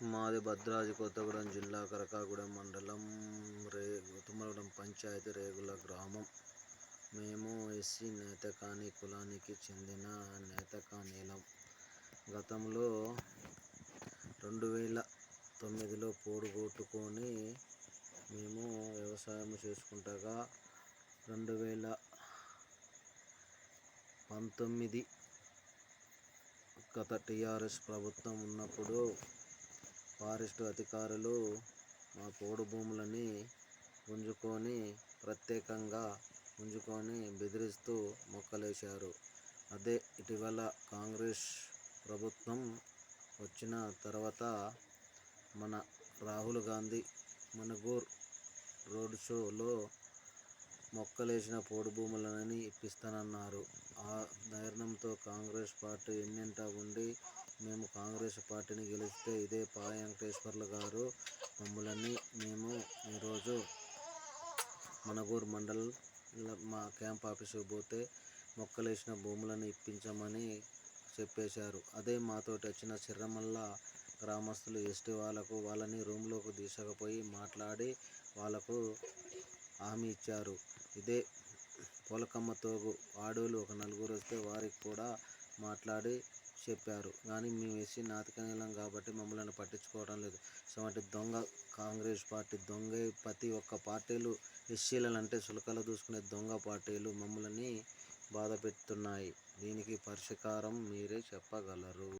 మాది భద్రాద్రి కొత్తగూడెం జిల్లా కరకాగూడెం మండలం తుమ్మలగూడెం పంచాయతీ రేగుల గ్రామం. మేము ఎస్సీ నేతకాని కులానికి చెందిన నేతకానీలం. గతంలో 2009లో పోడుగొట్టుకొని మేము వ్యవసాయం చేసుకుంటగా 2019 గత టీఆర్ఎస్ ప్రభుత్వం ఉన్నప్పుడు ఫారెస్ట్ అధికారులు మా పోడు భూములని ప్రత్యేకంగా గుంజుకొని బెదిరిస్తూ మొక్కలేశారు. అదే ఇటీవల కాంగ్రెస్ ప్రభుత్వం వచ్చిన తర్వాత మన రాహుల్ గాంధీ మణుగూరు రోడ్ షోలో మొక్కలేసిన పోడు భూములని ఇప్పిస్తానన్నారు. ఆ ధైర్యంతో కాంగ్రెస్ పార్టీ ఎన్నింట ఉండి మేము కాంగ్రెస్ పార్టీని గెలిస్తే ఇదే పాయ వెంకటేశ్వర్లు గారు మేము ఈరోజు మణుగూరు మండలం మా క్యాంప్ ఆఫీసుకు పోతే మొక్కలేసిన భూములను ఇప్పించమని చెప్పేశారు. అదే మాతోటి వచ్చిన సిర్రమల్ల గ్రామస్తులు ఎస్టీ వాళ్ళని రూమ్లోకి తీసుకుపోయి మాట్లాడి వాళ్ళకు హామీ ఇచ్చారు. ఇదే పోలకమ్మ తోగు ఆడోళ్ళు ఒక నలుగురు వస్తే వారికి కూడా మాట్లాడి చెప్పారు. కానీ మేము ఎస్సీ నేతకానీలం కాబట్టి మమ్మల్ని పట్టించుకోవడం లేదు. ఇటువంటి దొంగ కాంగ్రెస్ పార్టీ దొంగ ప్రతి ఒక్క పార్టీలు ఎస్సీలంటే సులకలు దూసుకునే దొంగ పార్టీలు మమ్మల్ని బాధ పెడుతున్నాయి. దీనికి పరిష్కారం మీరే చెప్పగలరు.